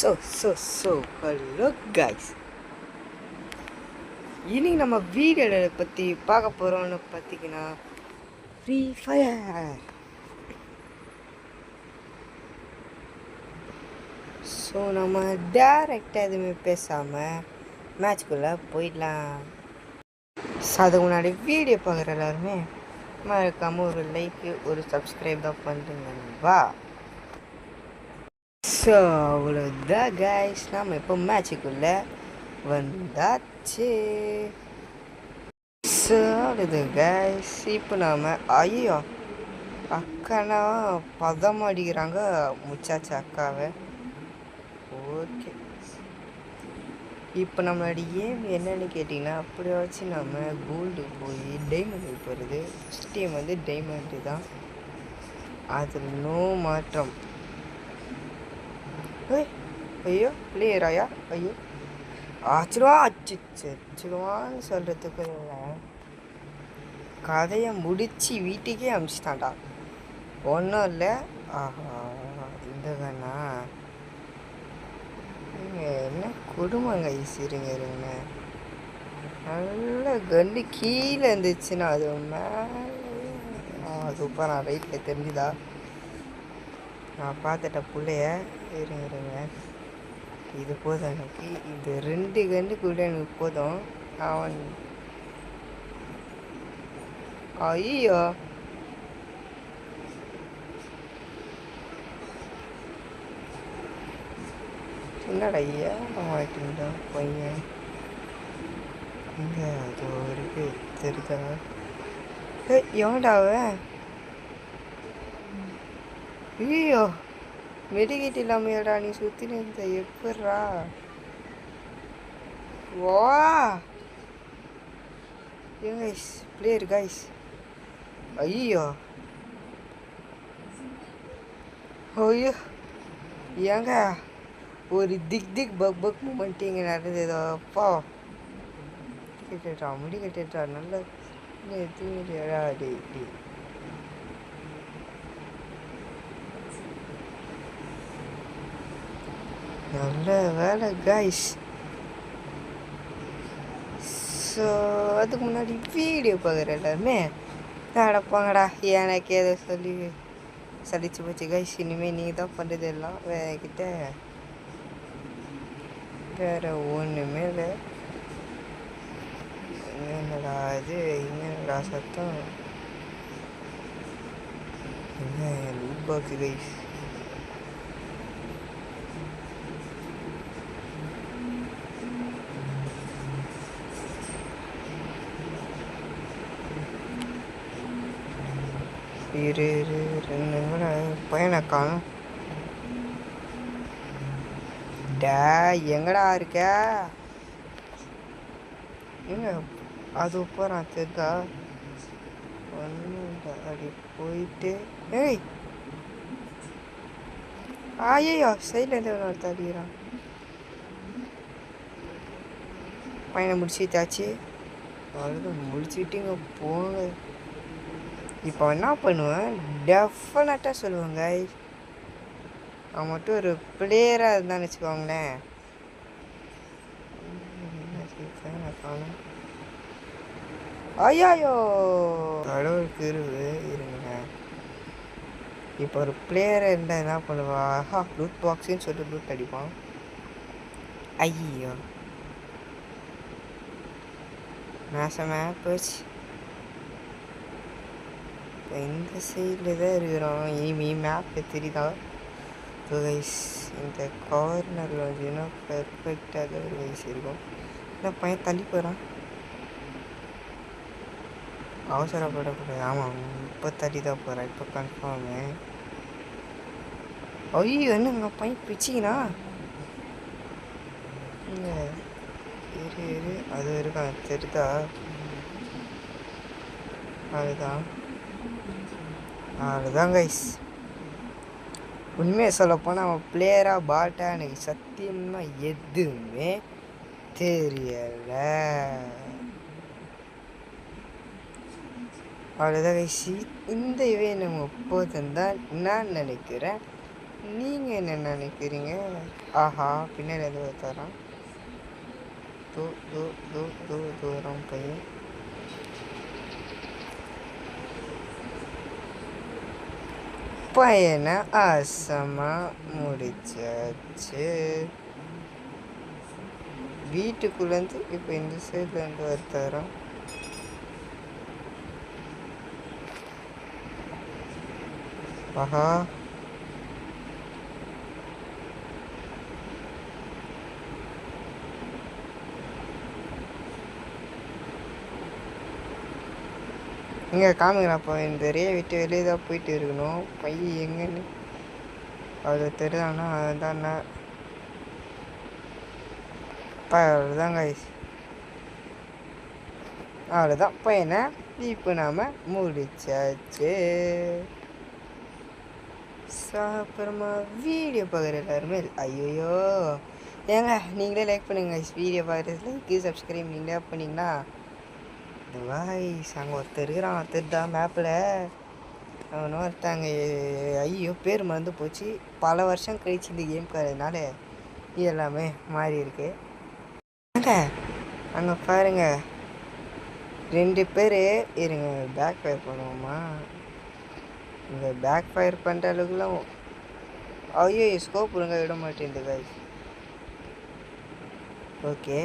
So hello guys, இன்னைக்கு நம்ம வீடியோவில் பற்றி பார்க்க போகிறோம்னு பார்த்தீங்கன்னா ஃப்ரீ ஃபயர். ஸோ நம்ம டேரெக்டாக எதுவுமே பேசாமல் மேட்ச்குள்ளே போயிடலாம். ஸோ அதுக்கு முன்னாடி வீடியோ பார்க்குற எல்லாருமே மறக்காமல் ஒரு லைக்கு ஒரு சப்ஸ்கிரைப் தான் பண்ணுங்கப்பா. ஸோ அவ்வளோதான் கைஸ், நம்ம இப்போ மேட்சுக்குள்ளே வந்தாச்சு. ஸோ அவ்வளோது கைஸ், இப்போ நாம் ஐயோ அக்கானா பதம் அடிக்கிறாங்க, முச்சாச்சு அக்காவை. ஓகே, இப்போ நம்மளோட ஏம் என்னன்னு கேட்டிங்கன்னா, அப்படியாச்சும் நம்ம கோல்டு போய் டைமண்ட் போகிறது. ஸ்டீம் வந்து டைமண்டு தான், அதில் நோ மாற்றம். ஐயோ பிளேயராயா, ஐயோ ஆச்சிடுவான்னு சொல்கிறதுக்கு கதையை முடித்து வீட்டுக்கே அனுப்பிச்சிட்டான்டா. ஒன்றும் இல்லை. ஆஹா, இந்த கண்ணா என்ன குடும்பங்க இருங்க நல்ல கன்று கீழே இருந்துச்சுன்னா அது மேலே சூப்பர். நான் ரைட்டில் தெரிஞ்சுதா, நான் பார்த்துட்ட பிள்ளைய. இருங்க இது போதும் எனக்கு, இது 2 கன்று கூட எனக்கு போதும். அவன் ஐயோ என்னடா ஐயா மாட்டின்டா பையன். இங்கே அது இருக்கு தெரியுதா? எவன்டாவன்? ஐயோ மெடிக்கேட் இல்லாமையாடா நீ சுற்றினு இருந்த, எப்பட்றா? வா கைஸ், பிளேயர் கைஸ். ஐயோ ஐயோ ஏங்க ஒரு திக் பக் மூமெண்ட் இங்கே நடந்ததோ அப்பா. முடி கட்டிட்டா நல்ல தூங்கிடா. டே நல்ல வேலை கைஸ். ஸோ அதுக்கு முன்னாடி வீடியோ பார்க்குற எல்லாருமே நடப்பாங்கடா, எனக்கு ஏதோ சொல்லி சலிச்சு போச்சு கைஸ். இனிமேல் நீங்கள் தான் பண்ணுறது எல்லாம் வேகிட்ட வேறு ஒன்றுமே இல்லை. என்னடா இது, என்னடா சத்தம்? என்ன லூபாக்கு கைஸ்? இரு பையனை காணும். டே எங்கடா இருக்க? எங்க அது போகிறான் தெரிதா? ஒன்றும் அப்படி போயிட்டு ஏய் ஐயோ சைட்லேருந்து ஒன்று தள்ளிக்கிறான். பையனை முடிச்சுட்டாச்சு, அவ்வளோதான் முடிச்சுட்டிங்க போங்க. இப்போ என்ன பண்ணுவேன், டெஃபினட்டாக சொல்லுவேங்க, அவன் மட்டும் ஒரு பிளேயராக இருந்தான்னு வச்சுக்கோங்களேன். ஐயாயோ கடவுளுக்கு இருங்க. இப்போ ஒரு பிளேயராக இருந்தால் என்ன பண்ணுவா, லூட் பாக்ஸுன்னு சொல்லிட்டு லூட் அடிப்பான். ஐயோ மேசமே போச்சு. இந்த சைடில் தான் இருக்கிறோம். இனிமே மேப்பில் தெரியுதா? ஸோ கைஸ், இந்த கார்னரில் வந்துன்னா பெர்ஃபெக்டாக ஒரு வயசு இருக்கும். இந்த பையன் தள்ளி போகிறான், அவசரப்படக்கூடாது. ஆமாம், இப்போ தள்ளி தான் போகிறான், இப்போ கன்ஃபார்மு. ஐயோ என்னங்க பையன் பிச்சிங்கண்ணா. இங்கே இரு அது இருக்கான் தெரியுதா? அதுதான் கைஸ். உண்மையை சொல்லப்போனால் அவன் பிளேயராக பாட்டா எனக்கு சத்தியமாக எதுவுமே தெரியலை. அவ்வளோதான் கைஸ், இந்த இவே நம்ம போதும் தான் நான் நினைக்கிறேன். நீங்கள் என்ன நினைக்கிறீங்க? ஆஹா, பின்னாடி எது தரான்? தூ தூ தூ தூ தூரம் பையன். பையனை ஆசமா முடிச்சாச்சு. வீட்டுக்குள்ளேருந்து இப்போ இந்த சைட்லேருந்து ஒருத்தரோம். ஆஹா, இங்கே காமிக்கிறாப்பா. இந்த ஏரியா விட்டு வெளியே தான் போயிட்டு இருக்கணும். பையன் எங்கன்னு அவ்வளோ தெரியுதாண்ணா? அதுதாண்ணா அவ்வளோதான் கைஸ். அவ்வளோதான் பையனை இப்போ நாம் முடிச்சாச்சு. அப்புறமா வீடியோ பார்க்குற எல்லாருமே ஐயோயோ ஏங்க நீங்களே லைக் பண்ணுங்க கைஸ். வீடியோ பார்க்குறது லைக்கு சப்ஸ்கிரைப் நீங்களே பண்ணிங்கன்னா வாய்ஸ் அங்கே ஒருத்தர் இருக்கிறான். ஒருத்தர் தான் மேப்பில் அவனும் ஒருத்தாங்க. ஐயோ பேர் மறந்து போச்சு. பல வருஷம் கழிச்சு இந்த கேம் இருக்கிறதுனால இது எல்லாமே மாறி இருக்கு. அங்கே பாருங்க 2 பேர் இருங்க. பேக் ஃபயர் பண்ணுவோமா? இங்கே பேக் ஃபயர் பண்ணுற அளவுக்குலாம் ஐயோ ஸ்கோப் ஒழுங்க விட மாட்டேங்குது கைஸ். ஓகே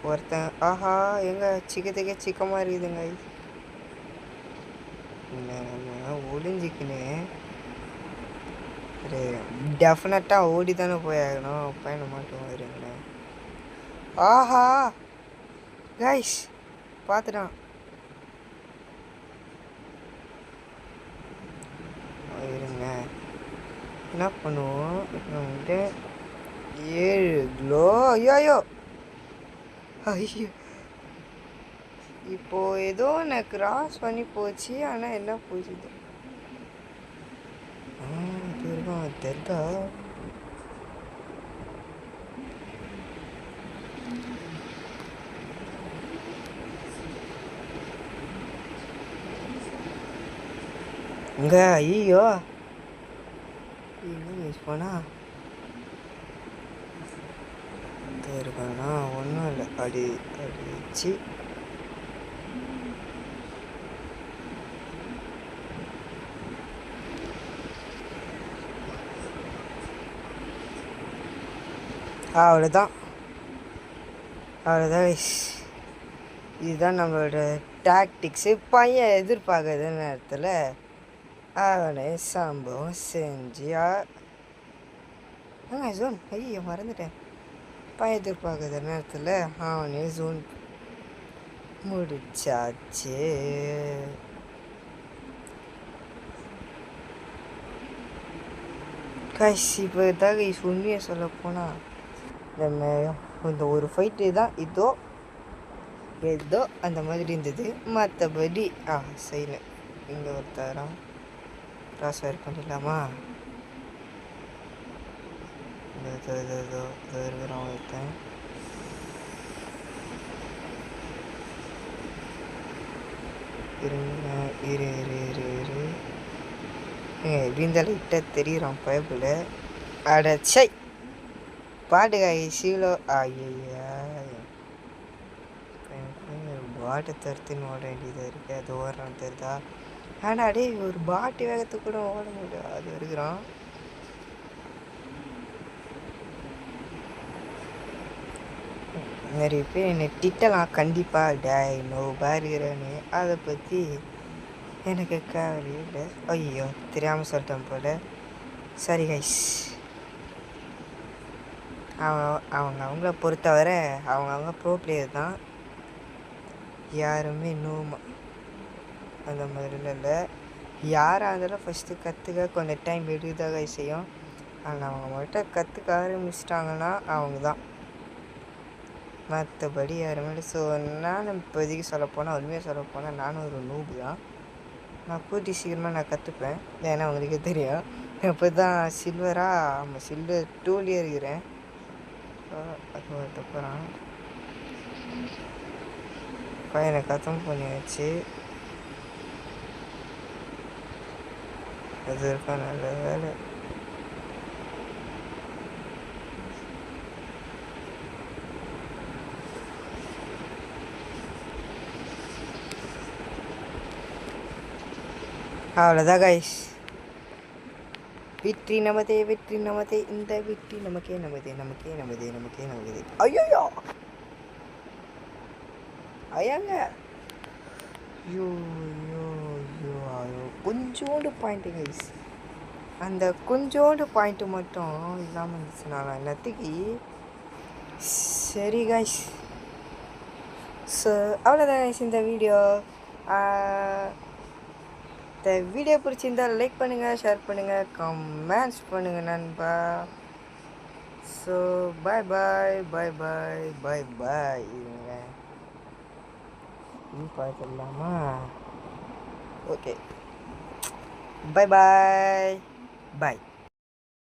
ஒருத்தன் ஆஹா எங்கே சிக்கத்துக்கே சிக்கமாக இருக்குதுங்க கைஸ். நம்ம ஒளிஞ்சிக்கின்னு டெஃபினட்டாக ஓடி தானே போயாகணும். பையனை மாட்டோம் இருங்களேன். ஆஹா கைஸ் பார்த்துட்டான். இருங்க என்ன பண்ணுவோம் இப்போ வந்துட்டு 7 கிலோ. ஐயோ ஐயோ இப்போது ஏதோ நான் கிராஸ் பண்ணி போச்சு. ஆனால் என்ன போச்சு இது இருக்கும் தெரிதா? இங்கே ஐயோ இன்னும் யூஸ் பண்ணா இருக்காண்ணா ஒன்றும் இல்லை. அடிச்சு அவ்வளோதான். இதுதான் நம்மளோட டாக்டிக்ஸு. பையன் எதிர்பார்க்காத நேரத்தில் அவனை சம்பவம் செஞ்சியா ஜோன். ஐயோ மறந்துட்டேன். பையன் எதிர்பார்க்காத நேரத்தில் அவனே ஜோன் முடிச்சாச்சு. இப்போ தான் உண்மையை சொல்ல போனால் இந்த ஒரு ஃபைட்டு தான் ஏதோ அந்த மாதிரி இருந்தது. மற்றபடி செய்யல. இங்கே ஒருத்தரம் கிராஸ் ஃபயர் பண்ணிடலாமா? இருக்கிறான் ஒருத்தன். இரு எப்படிந்த லைட்டாக தெரியுறான் பயப்புல. அடச்சை பாட்டுக்காய் சீலோ. ஐயா பாட்டை தடுத்துன்னு ஓட வேண்டியதாக இருக்குது. அது ஓடுறான்னு தெரியுதா? ஆனால் அடே ஒரு பாட்டு வேகத்துக்கு கூட ஓட முடியும். அது இருக்கிறான். நிறைய பேர் என்னை திட்டலாம் கண்டிப்பாக டேய் நோ பாருகிறேன்னு. அதை பற்றி எனக்கு கவலையே இல்லை. ஐயோ தெரியாமல் சொல்லிட்டேன் போல். சரி கைஸ் அவங்கள பொறுத்தவரை அவங்க ப்ரோ பிளேயர் தான். யாருமே நோமா அந்த மாதிரிலாம் இல்லை. யாராக இருந்தாலும் ஃபஸ்ட்டு கற்றுக்க கொஞ்சம் டைம் எடுக்கதாக செய்யும். ஆனால் அவங்க மட்டும் கற்றுக்க ஆரம்பிச்சிட்டாங்கன்னா அவங்க தான். மற்றபடி யாருமே. ஸோ நான் இப்போதைக்கு சொல்லப்போனால் உண்மையாக சொல்லப்போனால் நானும் ஒரு நூபு தான். நான் கூட்டி சீக்கிரமாக நான் கற்றுப்பேன். ஏன்னா உங்களுக்கே தெரியும் இப்போ தான் சில்வராக சில்வர் 2லேயே இருக்கிறேன். அது ஒரு தப்புறான் பையனை கத்தம் பண்ணியாச்சு. அது இருக்கா நல்ல வேலை. அவ்வளோதான் கைஸ். வெற்றி நமதே, வெற்றி நமதே, இந்த வெற்றி நமக்கே நமதே, நமக்கே நமதே, நமக்கே நமதே. ஐயோ ஐயாங்க, ஐயோ ஐயோ ஐயோ ஐயோ, கொஞ்சோண்டு பாயிண்ட்டு கைஸ். அந்த கொஞ்சோண்டு பாயிண்ட்டு மட்டும் இல்லாமல் இருந்துச்சுன்னா என்னத்துக்கு. சரி கைஸ், ஸோ அவ்வளோதான் கைஸ் இந்த வீடியோ. இந்த வீடியோ பிடிச்சிருந்தால் லைக் பண்ணுங்கள், ஷேர் பண்ணுங்கள், கமெண்ட்ஸ் பண்ணுங்கள் நண்பா. ஸோ பாய் பாய் பாய் பாய் பாய் பாய். பார்த்துடலாமா? ஓகே, பாய் பாய் பாய்.